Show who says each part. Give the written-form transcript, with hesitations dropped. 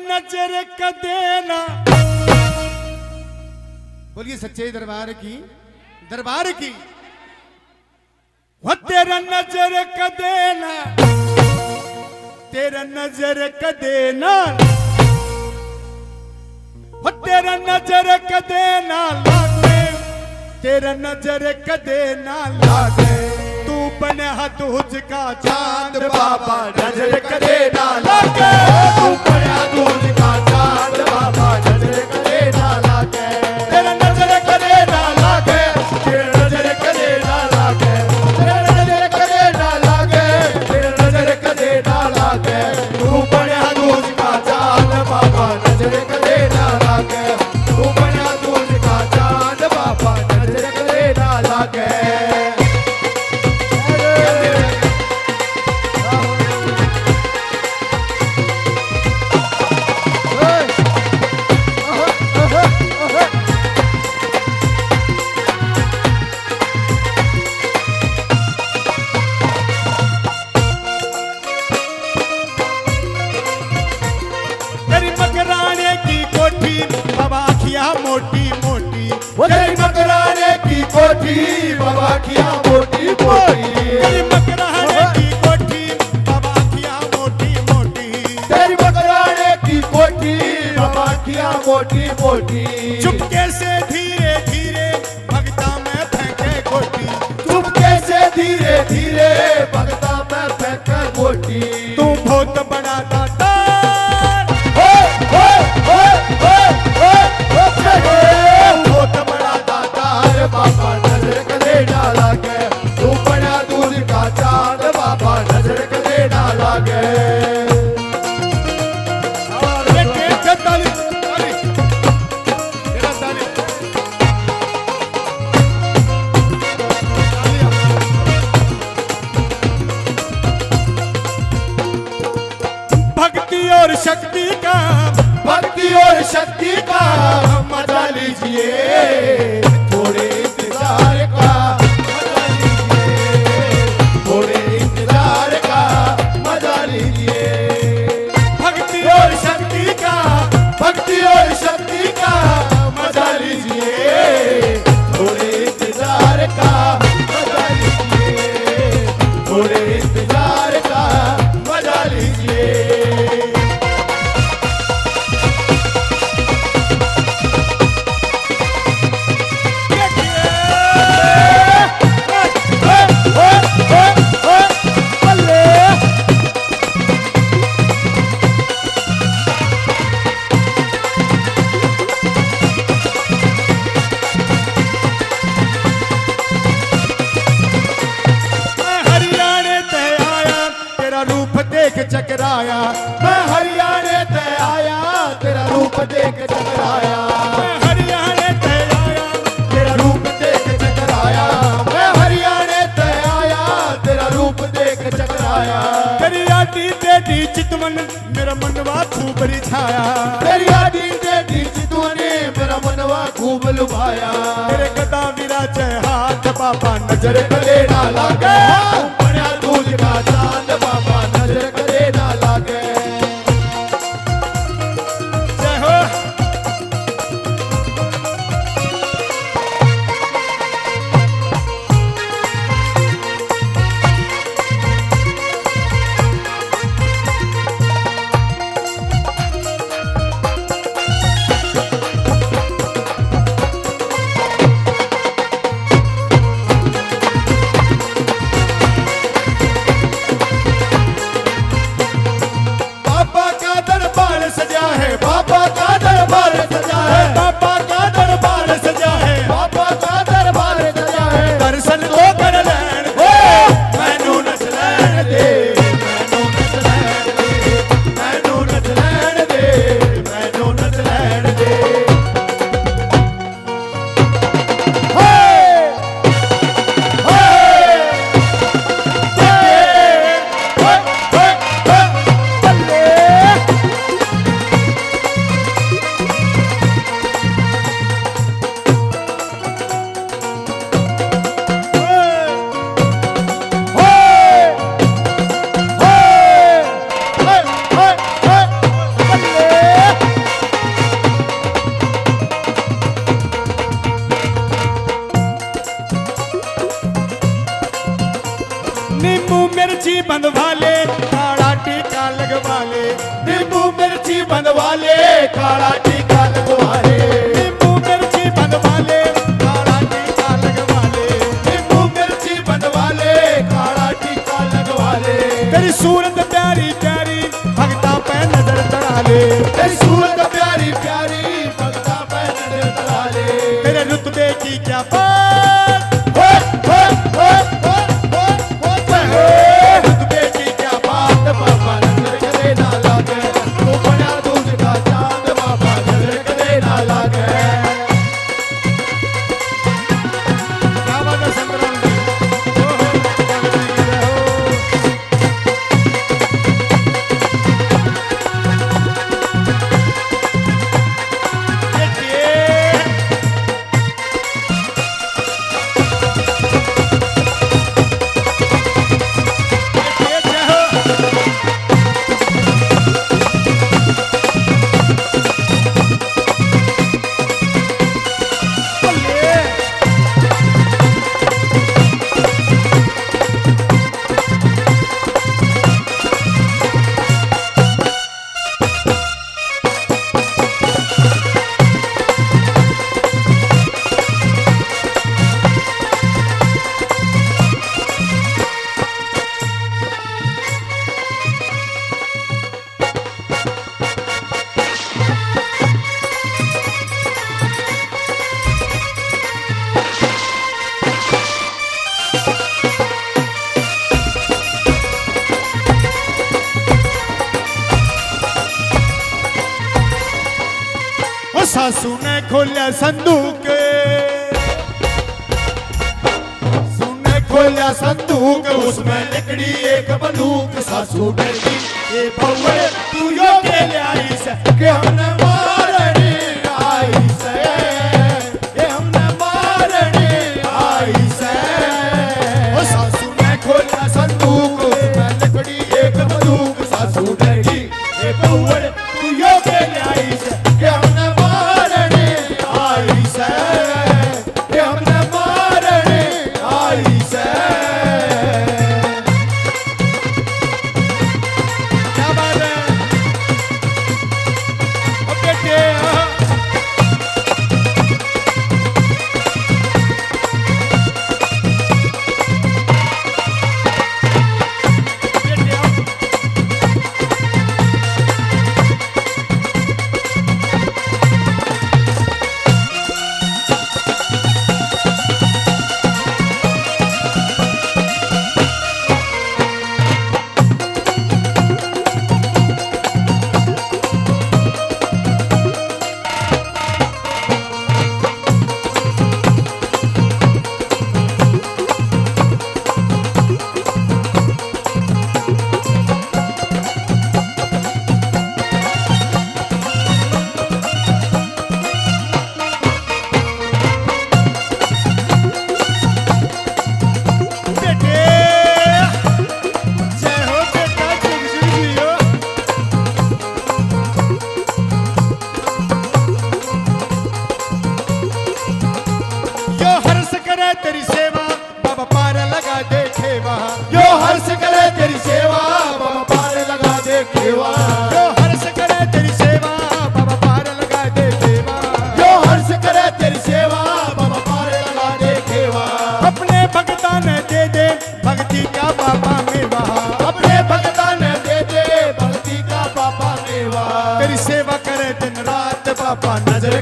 Speaker 1: नजर कदेना।
Speaker 2: बोलिए सच्चे दरबार की, दरबार की।
Speaker 1: वो तेरा नजर कदेना, तेरा नजर कदेना, वो तेरा नजर कदेना लागे, तेरा नजर कदेना लागे। तू बना दूज का चांद बाबा नजर कदेना लागे।
Speaker 3: तू बना दूज का चांद बाबा नजर कदेना लागे।
Speaker 1: तेरा नजर कदेना लागे,
Speaker 3: तेरा नजर कदेना लागे। तेरा नजर कदेना लागे। तेरा नजर कदेना लागे। तू बना दूज का चांद बाबा नजर कदेना लागे। तू बना दूज का चांद बाबा नजर कदेना लागे।
Speaker 1: तेरी मकराने की कोठी बाबा अखियां मोटी मोटी।
Speaker 3: तेरी मकराने की कोठी बाबा किया मोटी मोटी।
Speaker 1: तेरी मकराने की कोठी बाबा अखियां मोटी मोटी।
Speaker 3: तेरी मकराने की कोठी बाबा किया मोटी मोटी।
Speaker 1: चुपके से धीरे धीरे भगता में फेंके गोटी।
Speaker 3: चुपके से धीरे धीरे भगता में फेंके गोटी।
Speaker 1: तू बहुत बड़ा दाता,
Speaker 3: बहुत बड़ा दातार बाबा नजर कदेना लागे। तू बड़ा दूध का चांद बाबा नजर कदेना लागे।
Speaker 1: ताली ताली तेरा ताली भक्ति और शक्ति का,
Speaker 3: भक्ति और शक्ति का मजा लीजिए। थोड़े इंतजार का मजा लीजिए। थोड़े इंतजार का मजा लीजिए।
Speaker 1: भक्ति
Speaker 3: और शक्ति का, भक्ति और शक्ति का मजा लीजिए। थोड़े इंतजार का मजा लीजिए। थोड़े इंतजार का मजा लीजिए।
Speaker 1: चकराया,
Speaker 3: मैं हरियाणे ते आया तेरा रूप देख चकराया।
Speaker 1: मैं हरियाणे ते आया
Speaker 3: तेरा रूप देख चकराया। मैं हरियाणे ते आया तेरा रूप देख चकराया।
Speaker 1: तेरी आटी तेरी चितवन मेरा मनवा खूब रिझाया।
Speaker 3: तेरी आटी तेरी चितवने मेरा मनवा खूब लुभाया।
Speaker 1: तेरे गदा विराजे हाथ बाबा
Speaker 3: नजर करे ना लागे। बड़ा दूज का चांद बाबा नजर करे ना लागे।
Speaker 1: जय हो।
Speaker 3: मिर्ची बनवाले काला टीका लगवाले
Speaker 1: नींबू मिर्ची बनवाले काला टीका लगवाले
Speaker 3: नींबू मिर्ची बनवाले काला टीका लगवाले
Speaker 1: तेरी सूरत प्यारी प्यारी भगता पे नजर चढ़ा ले
Speaker 3: तेरी सूरत प्यारी प्यारी भगता पे नजर चढ़ा ले
Speaker 1: तेरे रुतबे की क्या बात रुतबे की क्या बात
Speaker 3: बाबा नजर कदे ना लागे तू बना दूध का चांद बाबा नजर कदे ना लागे
Speaker 1: क्या बात है संतराम जी ओहो ओ सासू ने खोलिया संदूक
Speaker 3: खोला संदूक उसमें निकली एक बंदूक सासू डर गई ये भव्वे तू यो के ले आई से कि हमने मारने आई से ये हमने मारने आई से ओ सासू ने खोला संदूक उसमें निकली एक बंदूक सासू डर गई ये भव्वे तू यो के ले आई से कि हमने मारने आई से कि हमने मारने आई से
Speaker 1: क्या बात है ओ बेटे तेरी सेवा बाबा पार लगा दे खेवा
Speaker 3: जो हर्ष करे तेरी सेवा बाबा पार लगा दे खेवा
Speaker 1: जो हर्ष करे तेरी सेवा बाबा पार लगा दे खेवा
Speaker 3: जो हर्ष करे तेरी सेवा बाबा पार लगा दे खेवा
Speaker 1: अपने भगता ने दे दे भक्ति का बाबा मेवा
Speaker 3: अपने भगता ने दे दे भक्ति का पापा मेवा
Speaker 1: तेरी सेवा करे दिन रात बाबा नजर